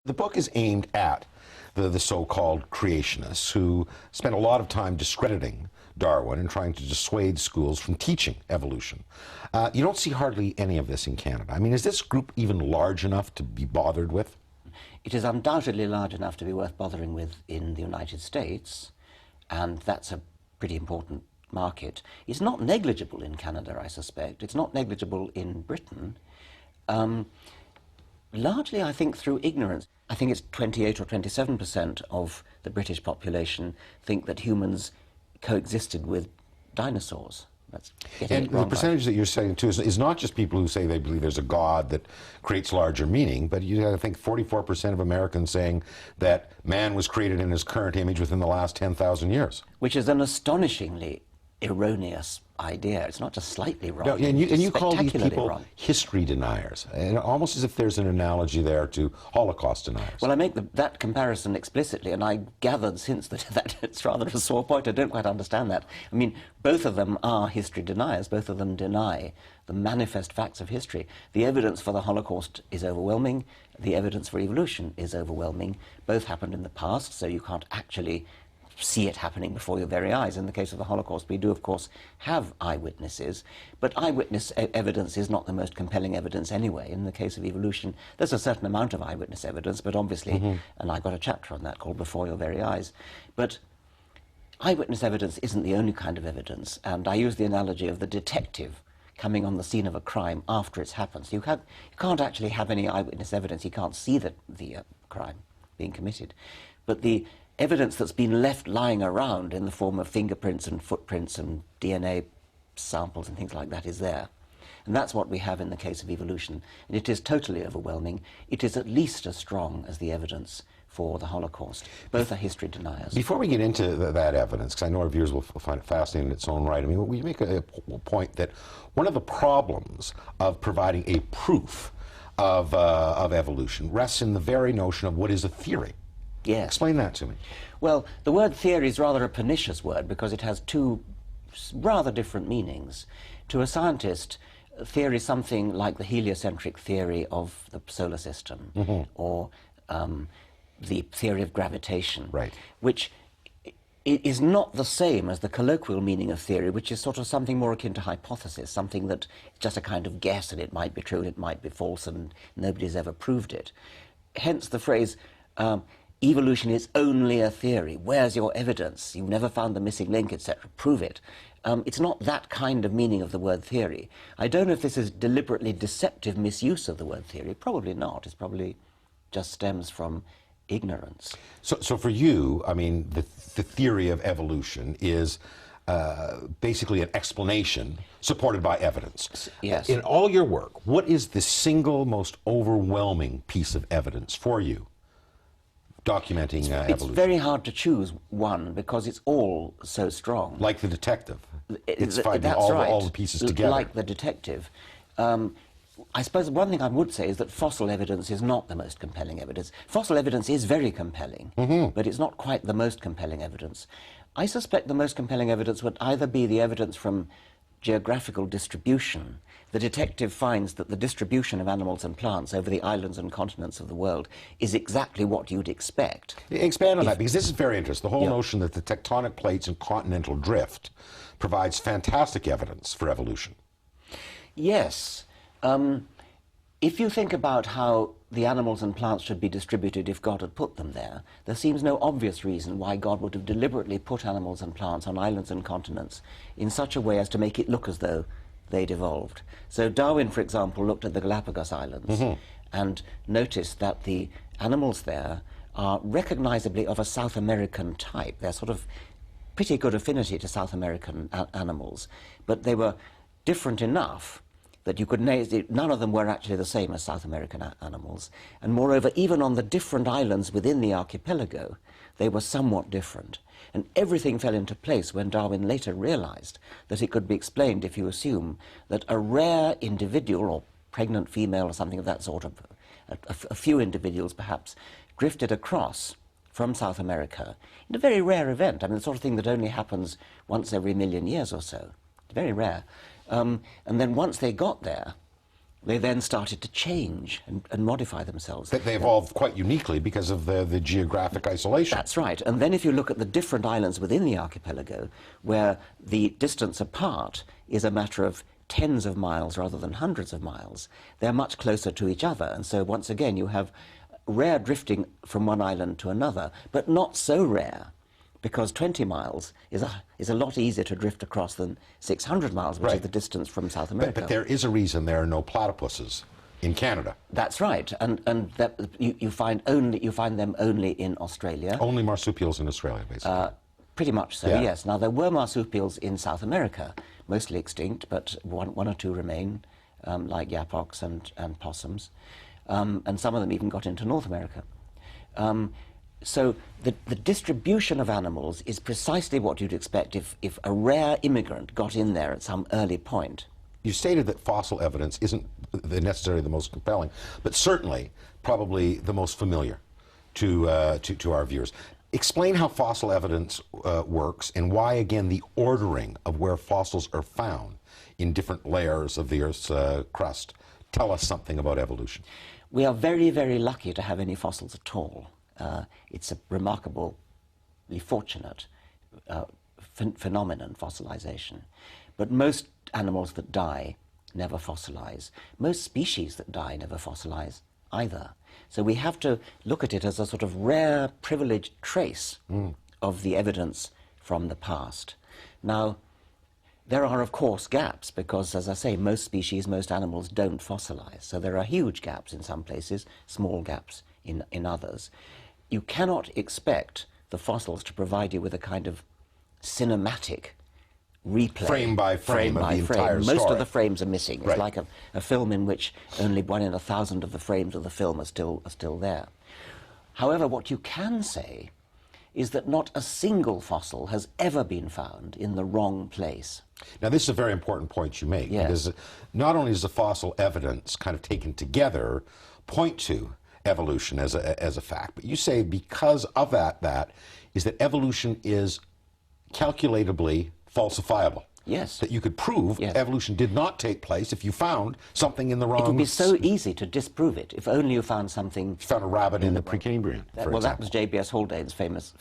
The book is aimed at the so-called creationists who spent a lot of time discrediting Darwin and trying to dissuade schools from teaching evolution. You don't see hardly any of this in Canada. I mean, is this group even large enough to be bothered with? It is undoubtedly large enough to be worth bothering with in the United States, and that's a pretty important market. It's not negligible in Canada, I suspect. It's not negligible in Britain. Largely, I think, through ignorance. I think it's 28 or 27% of the British population think that humans coexisted with dinosaurs. That's and the percentage that you're saying, too, is not just people who say they believe there's a God that creates larger meaning, but you have, I think, 44% of Americans saying that man was created in his current image within the last 10,000 years. Which is an astonishingly erroneous idea. It's not just slightly wrong. No, and you call these people wrong. History deniers, and almost as if there's an analogy there to Holocaust deniers. Well, I make that comparison explicitly, and I gathered since that it's rather a sore point. I don't quite understand that. I mean, both of them are history deniers. Both of them deny the manifest facts of history. The evidence for the Holocaust is overwhelming. The evidence for evolution is overwhelming. Both happened in the past, so you can't actually see it happening before your very eyes. In the case of the Holocaust, we do, of course, have eyewitnesses, but eyewitness evidence is not the most compelling evidence anyway. In the case of evolution, there's a certain amount of eyewitness evidence, but obviously, and I've got a chapter on that called Before Your Very Eyes, but eyewitness evidence isn't the only kind of evidence, and I use the analogy of the detective coming on the scene of a crime after it's happened. So you can't actually have any eyewitness evidence. You can't see the crime being committed. But the evidence that's been left lying around in the form of fingerprints and footprints and DNA samples and things like that is there. And that's what we have in the case of evolution. And it is totally overwhelming. It is at least as strong as the evidence for the Holocaust. Both are history deniers. Before we get into that evidence, because I know our viewers will find it fascinating in its own right, I mean, we make a point that one of the problems of providing a proof of evolution rests in the very notion of what is a theory. Yes. Explain that to me. Well, the word theory is rather a pernicious word because it has two rather different meanings. To a scientist, theory is something like the heliocentric theory of the solar system, or the theory of gravitation, right, which is not the same as the colloquial meaning of theory, which is sort of something more akin to hypothesis, something that is just a kind of guess, and it might be true and it might be false, and nobody's ever proved it. Hence the phrase, evolution is only a theory. Where's your evidence? You've never found the missing link, etc. Prove it. It's not that kind of meaning of the word theory. I don't know if this is deliberately deceptive misuse of the word theory. Probably not. It probably just stems from ignorance. So for you, I mean, the theory of evolution is basically an explanation supported by evidence. Yes. In all your work, what is the single most overwhelming piece of evidence for you documenting evolution? It's very hard to choose one because it's all so strong. Like the detective. It's finding That's all the pieces together. Like the detective. I suppose one thing I would say is that fossil evidence is not the most compelling evidence. Fossil evidence is very compelling, but it's not quite the most compelling evidence. I suspect the most compelling evidence would either be the evidence from geographical distribution. The detective finds that the distribution of animals and plants over the islands and continents of the world is exactly what you'd expect. Expand on that, because this is very interesting. The whole notion that the tectonic plates and continental drift provides fantastic evidence for evolution. Yes. If you think about how the animals and plants should be distributed if God had put them there, there seems no obvious reason why God would have deliberately put animals and plants on islands and continents in such a way as to make it look as though they'd evolved. So Darwin, for example, looked at the Galapagos Islands and noticed that the animals there are recognizably of a South American type. They're sort of pretty good affinity to South American animals, but they were different enough that you could none of them were actually the same as South American animals. And moreover, even on the different islands within the archipelago, they were somewhat different. And everything fell into place when Darwin later realized that it could be explained if you assume that a rare individual, or pregnant female or something of that sort, a few individuals perhaps, drifted across from South America in a very rare event. I mean, the sort of thing that only happens once every 1,000,000 years or so. Very rare. And then once they got there, they then started to change and modify themselves. They evolved quite uniquely because of the geographic isolation. That's right. And then if you look at the different islands within the archipelago, where the distance apart is a matter of tens of miles rather than hundreds of miles, they're much closer to each other. And so once again, you have rare drifting from one island to another, but not so rare, because 20 miles is a lot easier to drift across than 600 miles, which is the distance from South America. But there is a reason there are no platypuses in Canada. That's right, and that you find them only in Australia. Only marsupials in Australia, basically. Pretty much so, Yeah. yes. Now, there were marsupials in South America, mostly extinct, but one or two remain, like yapox and possums, and some of them even got into North America. So the distribution of animals is precisely what you'd expect if a rare immigrant got in there at some early point. You stated that fossil evidence isn't necessarily the most compelling, but certainly probably the most familiar to our viewers. Explain how fossil evidence works, and why, again, the ordering of where fossils are found in different layers of the Earth's crust tell us something about evolution. We are very, very lucky to have any fossils at all. It's a remarkably fortunate phenomenon, fossilization. But most animals that die never fossilize. Most species that die never fossilize either. So we have to look at it as a sort of rare, privileged trace of the evidence from the past. Now, there are, of course, gaps, because, as I say, most species, most animals don't fossilize. So there are huge gaps in some places, small gaps in others. You cannot expect the fossils to provide you with a kind of cinematic replay. Frame by frame of the entire story. Most of the frames are missing. It's Right. like a film in which only 1 in 1,000 of the frames of the film are still there. However, what you can say is that not a single fossil has ever been found in the wrong place. Now, this is a very important point you make, Yes. because not only does the fossil evidence kind of taken together point to evolution as a fact, but you say because of that is that evolution is calculatably falsifiable. Yes. That you could prove Yes. evolution did not take place if you found something in the wrong... It would be so easy to disprove it if only you found something. You found a rabbit in the Precambrian, for Well, that example. was J.B.S. Haldane's famous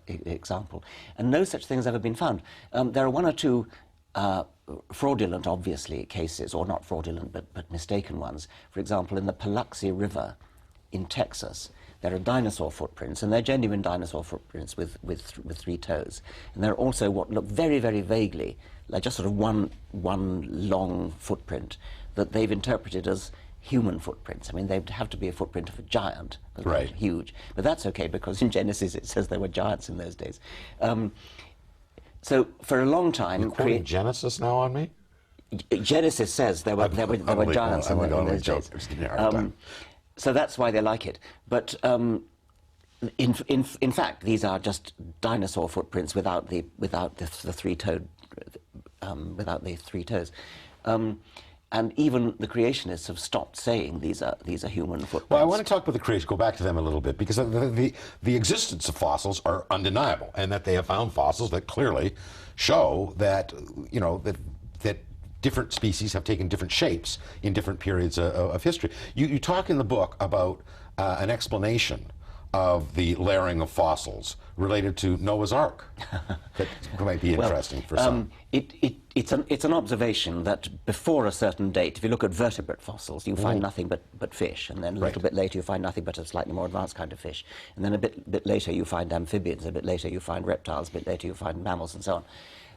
example. And no such thing has ever been found. There are one or two fraudulent, obviously, cases, or not fraudulent, but mistaken ones. For example, in the Paluxy River in Texas, there are dinosaur footprints, and they're genuine dinosaur footprints with 3 toes. And there are also what look very, very vaguely like just sort of one long footprint that they've interpreted as human footprints. I mean, they'd have to be a footprint of a giant, because they're Right. huge. But that's okay, because in Genesis it says there were giants in those days. So for a long time... You're quoting Genesis now on me? Genesis says there were giants in those days. Just give me a hard time. So that's why they like it. But in fact, these are just dinosaur footprints without the 3-toed, without the 3 toes. And even the creationists have stopped saying these are human footprints. Well, I want to talk about the creation, go back to them a little bit, because the existence of fossils are undeniable, and that they have found fossils that clearly show that, you know, that different species have taken different shapes in different periods of history. You talk in the book about an explanation of the layering of fossils related to Noah's Ark that might be interesting for some. It's an observation that before a certain date, if you look at vertebrate fossils, you find nothing but fish, and then a little bit later you find nothing but a slightly more advanced kind of fish, and then a bit later you find amphibians, a bit later you find reptiles, a bit later you find mammals, and so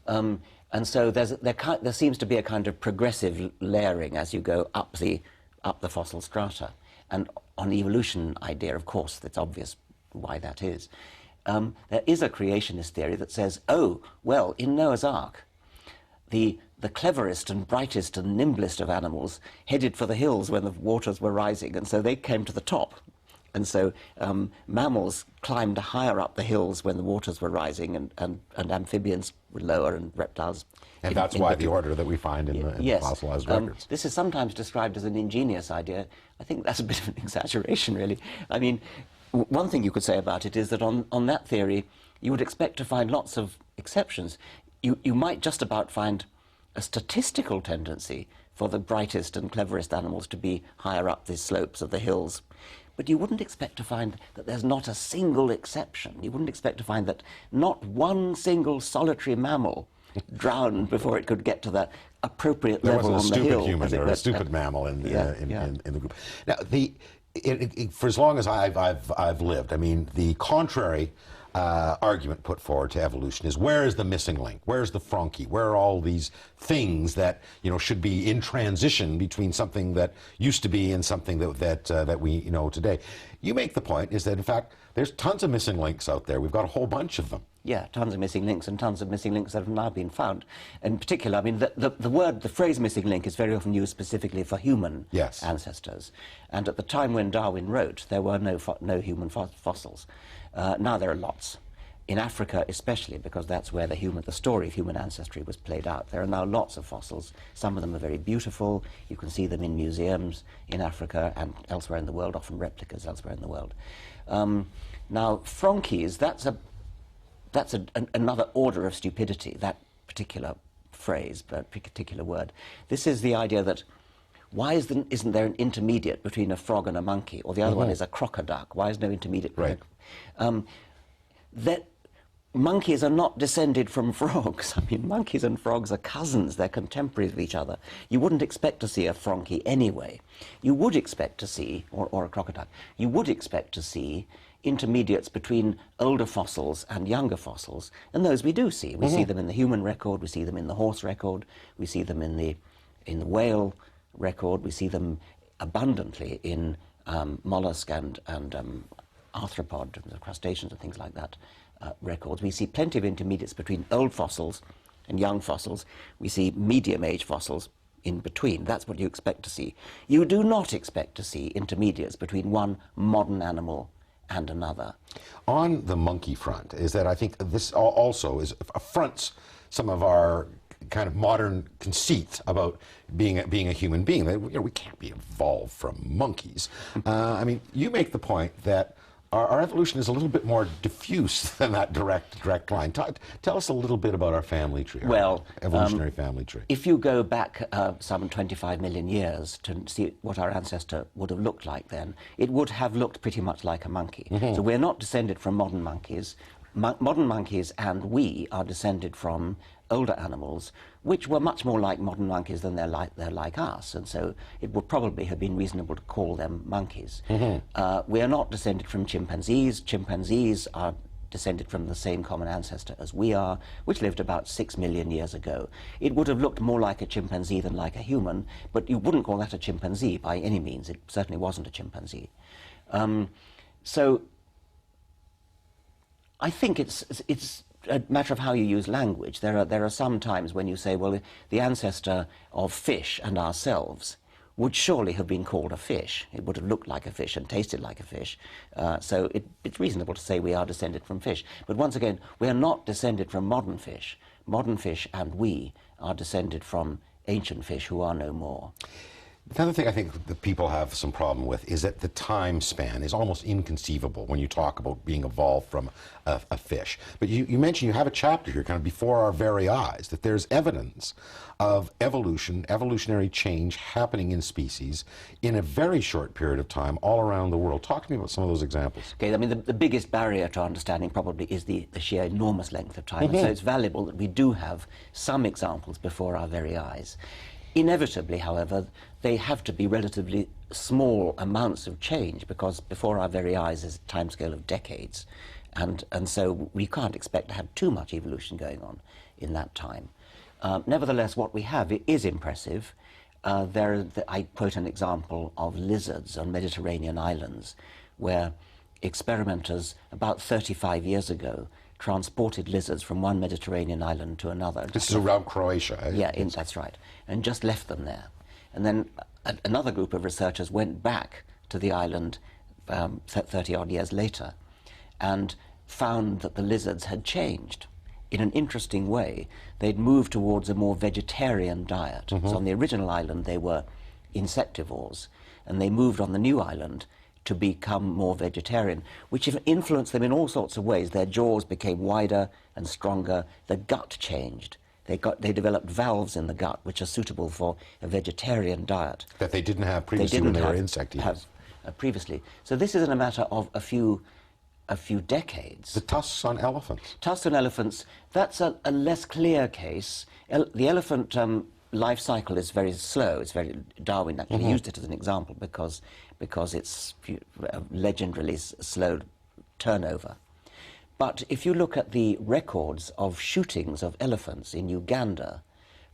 on. And so there seems to be a kind of progressive layering as you go up the fossil strata. And on the evolution idea, of course, it's obvious why that is. There is a creationist theory that says, oh, well, in Noah's Ark, the cleverest and brightest and nimblest of animals headed for the hills when the waters were rising, and so they came to the top. And so mammals climbed higher up the hills when the waters were rising, and amphibians were lower, and reptiles... And that's why the order that we find in the fossilized records. This is sometimes described as an ingenious idea. I think that's a bit of an exaggeration, really. I mean, one thing you could say about it is that on that theory, you would expect to find lots of exceptions. You might just about find a statistical tendency for the brightest and cleverest animals to be higher up the slopes of the hills. But you wouldn't expect to find that there's not a single exception. You wouldn't expect to find that not one single solitary mammal drowned before it could get to that appropriate level on the hill. There wasn't a stupid human or a stupid mammal in the group. Now, for as long as I've lived, I mean, the contrary argument put forward to evolution is, where is the missing link? Where's the Frankie? Where are all these things that should be in transition between something that used to be and something that we know today? You make the point is that in fact there's tons of missing links out there. We've got a whole bunch of them. Yeah, tons of missing links and tons of missing links that have now been found. In particular, I mean, the phrase missing link is very often used specifically for human ancestors. And at the time when Darwin wrote, there were no human fossils. Now there are lots. In Africa especially, because that's where the story of human ancestry was played out. There are now lots of fossils. Some of them are very beautiful. You can see them in museums in Africa and elsewhere in the world, often replicas elsewhere in the world. Now, Frankies, that's another order of stupidity, that particular phrase, that particular word. This is the idea that why isn't there an intermediate between a frog and a monkey? Or the other one is a crocoduck. Why is no intermediate? Right. That monkeys are not descended from frogs. I mean, monkeys and frogs are cousins. They're contemporaries of each other. You wouldn't expect to see a Frankie anyway. You would expect to see, or a crocoduck, you would expect to see intermediates between older fossils and younger fossils, and those we do see. We see them in the human record, we see them in the horse record, we see them in the whale record, we see them abundantly in mollusk and arthropod, the crustaceans and things like that records. We see plenty of intermediates between old fossils and young fossils. We see medium-age fossils in between. That's what you expect to see. You do not expect to see intermediates between one modern animal and another. On the monkey front, is that I think this also affronts some of our kind of modern conceit about being a human being. That we can't be evolved from monkeys. I mean, you make the point that our evolution is a little bit more diffuse than that direct line. Tell us a little bit about our family tree, our evolutionary family tree. If you go back some 25 million years to see what our ancestor would have looked like then, it would have looked pretty much like a monkey. So we're not descended from modern monkeys. Modern monkeys and we are descended from older animals, which were much more like modern monkeys than they're like us, and so it would probably have been reasonable to call them monkeys. We are not descended from chimpanzees. Chimpanzees are descended from the same common ancestor as we are, which lived about 6 million years ago. It would have looked more like a chimpanzee than like a human, but you wouldn't call that a chimpanzee by any means. It certainly wasn't a chimpanzee. So I think it's a matter of how you use language. There are some times when you say, well, the ancestor of fish and ourselves would surely have been called a fish. It would have looked like a fish and tasted like a fish. So it's reasonable to say we are descended from fish. But once again, we are not descended from modern fish. Modern fish and we are descended from ancient fish who are no more. Another thing I think that people have some problem with is that the time span is almost inconceivable when you talk about being evolved from a fish. But you mentioned you have a chapter here, kind of before our very eyes, that there's evidence of evolutionary change happening in species in a very short period of time all around the world. Talk to me about some of those examples. Okay, I mean, the biggest barrier to understanding probably is the sheer enormous length of time. So it's valuable that we do have some examples before our very eyes. Inevitably, however, they have to be relatively small amounts of change, because before our very eyes is a timescale of decades. And so we can't expect to have too much evolution going on in that time. Nevertheless, what we have is impressive. I quote an example of lizards on Mediterranean islands, where experimenters about 35 years ago transported lizards from one Mediterranean island to another. This is around Croatia, eh? Yeah, that's right. And just left them there. And then another group of researchers went back to the island 30-odd years later and found that the lizards had changed in an interesting way. They'd moved towards a more vegetarian diet. So on the original island they were insectivores, and they moved on the new island to become more vegetarian, which influenced them in all sorts of ways. Their jaws became wider and stronger, the gut changed, They developed valves in the gut which are suitable for a vegetarian diet. That they didn't have previously when they were insect eaters. Previously. So this is in a matter of a few decades. The tusks on elephants. Tusks on elephants, that's a less clear case. The elephant life cycle is very slow. It's very, Darwin actually used it as an example because it's legendarily slow turnover. But if you look at the records of shootings of elephants in Uganda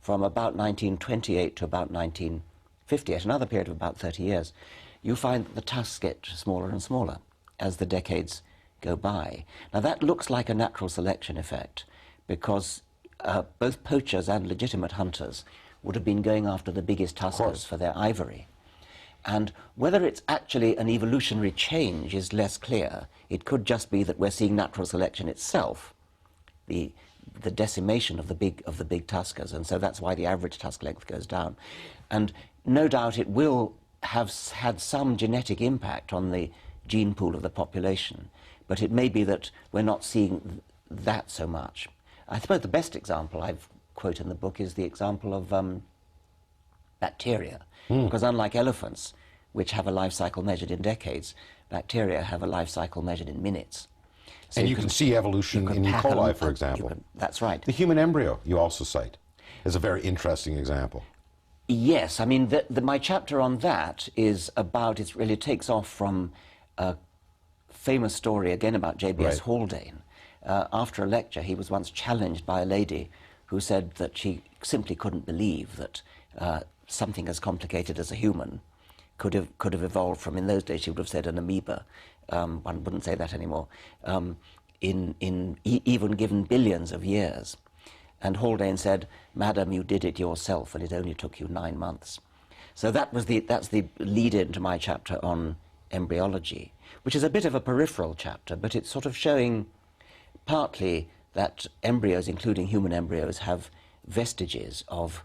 from about 1928 to about 1958, another period of about 30 years, you find that the tusks get smaller and smaller as the decades go by. Now that looks like a natural selection effect because both poachers and legitimate hunters would have been going after the biggest tuskers for their ivory. And whether it's actually an evolutionary change is less clear. It could just be that we're seeing natural selection itself, the decimation of the big tuskers, and so that's why the average tusk length goes down. And no doubt it will have had some genetic impact on the gene pool of the population, but it may be that we're not seeing that so much. I suppose the best example I've quoted in the book is the example of bacteria, because unlike elephants, which have a life cycle measured in decades, bacteria have a life cycle measured in minutes. So and you can see evolution in E. coli, for example. That's right. The human embryo you also cite is a very interesting example. Yes, I mean, my chapter on that is about, it really takes off from a famous story, again, about J.B.S. Haldane. After a lecture, he was once challenged by a lady who said that she simply couldn't believe that something as complicated as a human could have evolved from, in those days she would have said an amoeba, one wouldn't say that anymore, even given billions of years. And Haldane said, "Madam, you did it yourself, and it only took you 9 months." So that's the lead-in to my chapter on embryology, which is a bit of a peripheral chapter, but it's sort of showing partly that embryos, including human embryos, have vestiges of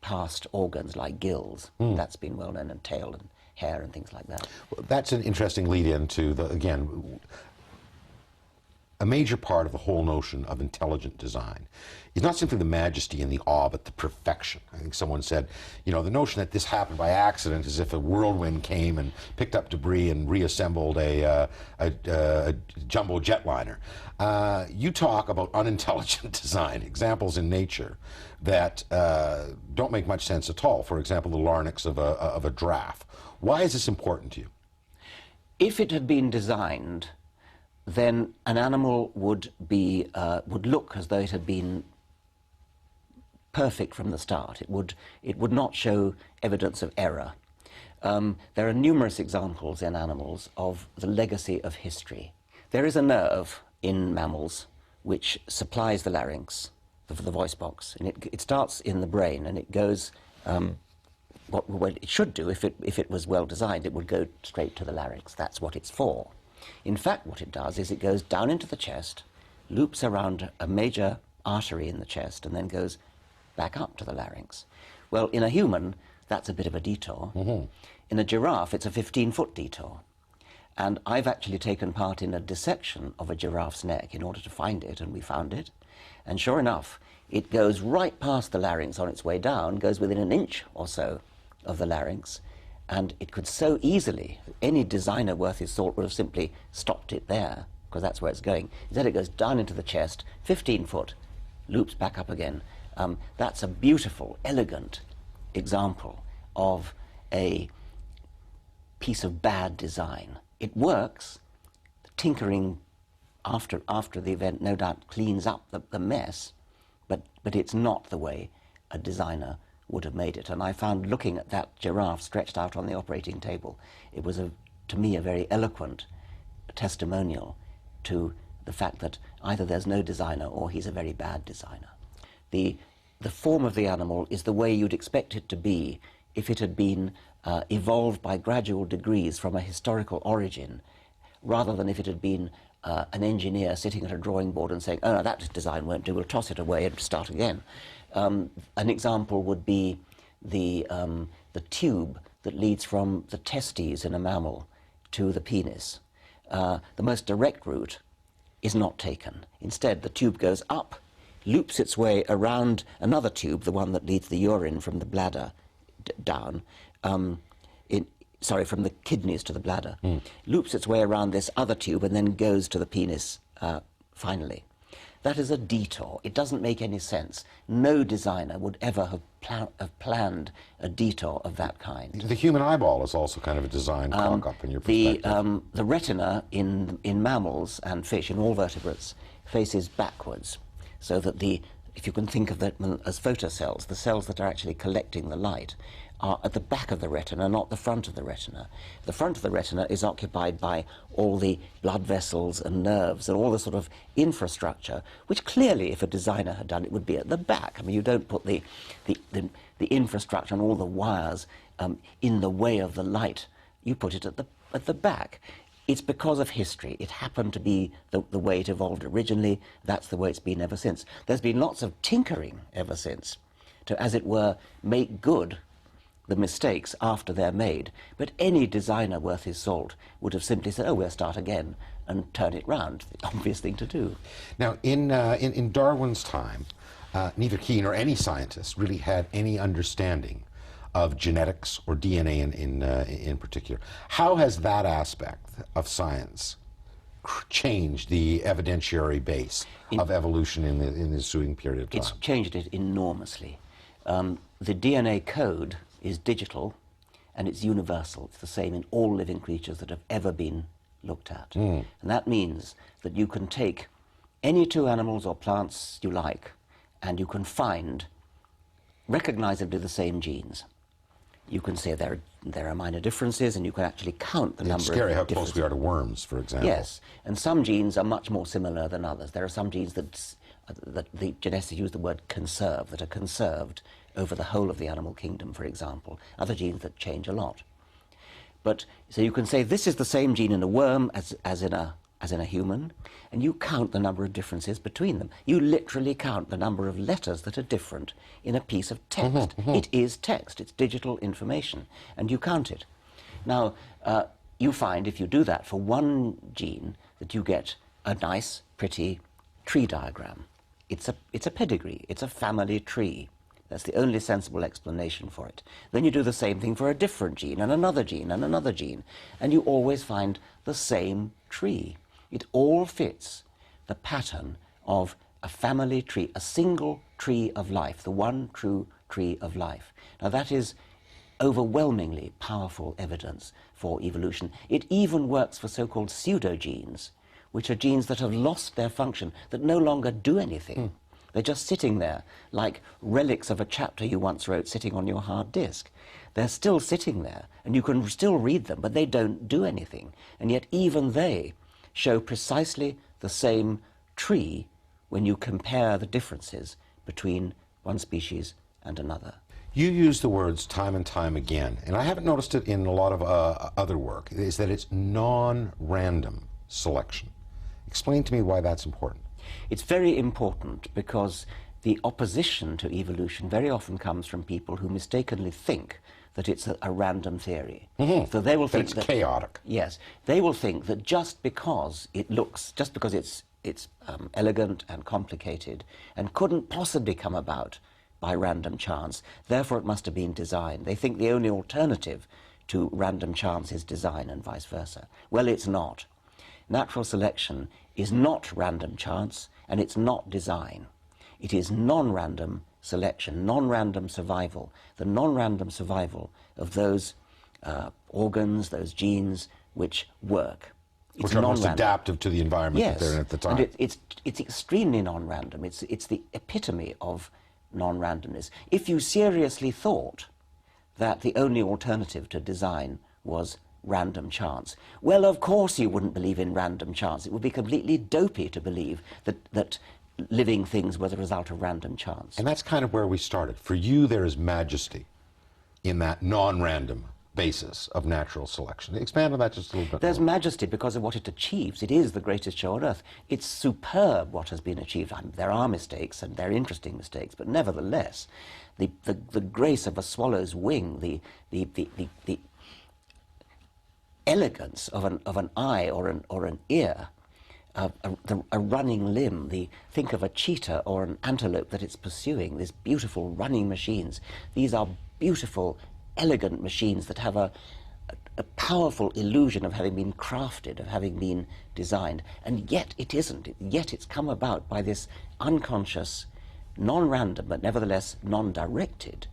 past organs like gills. That's been well known, and tail and hair and things like that. Well, that's an interesting lead-in to, again, a major part of the whole notion of intelligent design is not simply the majesty and the awe, but the perfection. I think someone said, you know, the notion that this happened by accident, as if a whirlwind came and picked up debris and reassembled a jumbo jetliner. You talk about unintelligent design, examples in nature that don't make much sense at all. For example, the larynx of a giraffe. Why is this important to you? If it had been designed, then an animal would look as though it had been perfect from the start. It would not show evidence of error. There are numerous examples in animals of the legacy of history. There is a nerve in mammals which supplies the larynx, the voice box, and it starts in the brain, and it goes. What it should do, if it was well designed, it would go straight to the larynx. That's what it's for. In fact, what it does is it goes down into the chest, loops around a major artery in the chest, and then goes back up to the larynx. Well, in a human, that's a bit of a detour. In a giraffe, it's a 15-foot detour. And I've actually taken part in a dissection of a giraffe's neck in order to find it, and we found it. And sure enough, it goes right past the larynx on its way down, goes within an inch or so of the larynx, and it could so easily, any designer worth his salt would have simply stopped it there, because that's where it's going. Instead it goes down into the chest, 15 foot, loops back up again. That's a beautiful, elegant example of a piece of bad design. It works. The tinkering after the event no doubt cleans up the mess, but it's not the way a designer would have made it. And I found, looking at that giraffe stretched out on the operating table, it was, to me, a very eloquent testimonial to the fact that either there's no designer or he's a very bad designer. The form of the animal is the way you'd expect it to be if it had been evolved by gradual degrees from a historical origin, rather than if it had been an engineer sitting at a drawing board and saying, "Oh, no, that design won't do, we'll toss it away and start again." An example would be the tube that leads from the testes in a mammal to the penis. The most direct route is not taken. Instead, the tube goes up, loops its way around another tube, the one that leads the urine from the bladder down, from the kidneys to the bladder, loops its way around this other tube and then goes to the penis finally. That is a detour. It doesn't make any sense. No designer would ever have planned a detour of that kind. The human eyeball is also kind of a design cock-up in your perspective. The retina in mammals and fish, in all vertebrates, faces backwards, so that if you can think of them as photocells, the cells that are actually collecting the light are at the back of the retina, not the front of the retina. The front of the retina is occupied by all the blood vessels and nerves and all the sort of infrastructure, which clearly, if a designer had done it, would be at the back. I mean, you don't put the infrastructure and all the wires in the way of the light. You put it at the back. It's because of history. It happened to be the way it evolved originally. That's the way it's been ever since. There's been lots of tinkering ever since to, as it were, make good the mistakes after they're made. But any designer worth his salt would have simply said, oh, we'll start again and turn it round. The obvious thing to do. Now, in Darwin's time, neither he nor any scientist really had any understanding of genetics or DNA in particular. How has that aspect of science changed the evidentiary base of evolution in the ensuing period of time? It's changed it enormously. The DNA code is digital and it's universal. It's the same in all living creatures that have ever been looked at. And that means that you can take any two animals or plants you like and you can find recognizably the same genes. You can say there are minor differences, and you can actually count the number of differences. It's scary how close we are to worms, for example. Yes, and some genes are much more similar than others. There are some genes that the geneticists use the word conserve, that are conserved over the whole of the animal kingdom, for example. Other genes that change a lot. But so you can say this is the same gene in a worm as in a human, and you count the number of differences between them. You literally count the number of letters that are different in a piece of text. It is text, it's digital information, and you count it. Now, you find if you do that for one gene that you get a nice, pretty tree diagram. It's a pedigree, it's a family tree. That's the only sensible explanation for it. Then you do the same thing for a different gene, and another gene, and another gene, and you always find the same tree. It all fits the pattern of a family tree, a single tree of life, the one true tree of life. Now that is overwhelmingly powerful evidence for evolution. It even works for so-called pseudogenes, which are genes that have lost their function, that no longer do anything. They're just sitting there, like relics of a chapter you once wrote sitting on your hard disk. They're still sitting there, and you can still read them, but they don't do anything. And yet even they show precisely the same tree when you compare the differences between one species and another. You use the words time and time again, and I haven't noticed it in a lot of other work, is that it's non-random selection. Explain to me why that's important. It's very important because the opposition to evolution very often comes from people who mistakenly think that it's a random theory. So they will think that it's chaotic. Yes, they will think that just because it's elegant and complicated and couldn't possibly come about by random chance, therefore it must have been designed. They think the only alternative to random chance is design and vice versa. Well, it's not. Natural selection is not random chance, and it's not design. It is non-random selection, non-random survival, the non-random survival of those organs, those genes which work. It's which are most adaptive to the environment that they're in at the time. And it's extremely non-random. It's the epitome of non-randomness. If you seriously thought that the only alternative to design was random chance, well, of course you wouldn't believe in random chance. It would be completely dopey to believe that living things were the result of random chance. And that's kind of where we started. For you, there is majesty in that non-random basis of natural selection. Expand on that just a little bit. There's more. majesty because of what it achieves. It is the greatest show on earth. It's superb what has been achieved. There are mistakes, and they're interesting mistakes, but nevertheless, the grace of a swallow's wing, the elegance of an eye or an ear, a running limb. Think of a cheetah or an antelope that it's pursuing, these beautiful running machines. These are beautiful, elegant machines that have a powerful illusion of having been crafted, of having been designed. And yet it isn't. Yet it's come about by this unconscious, non-random, but nevertheless non-directed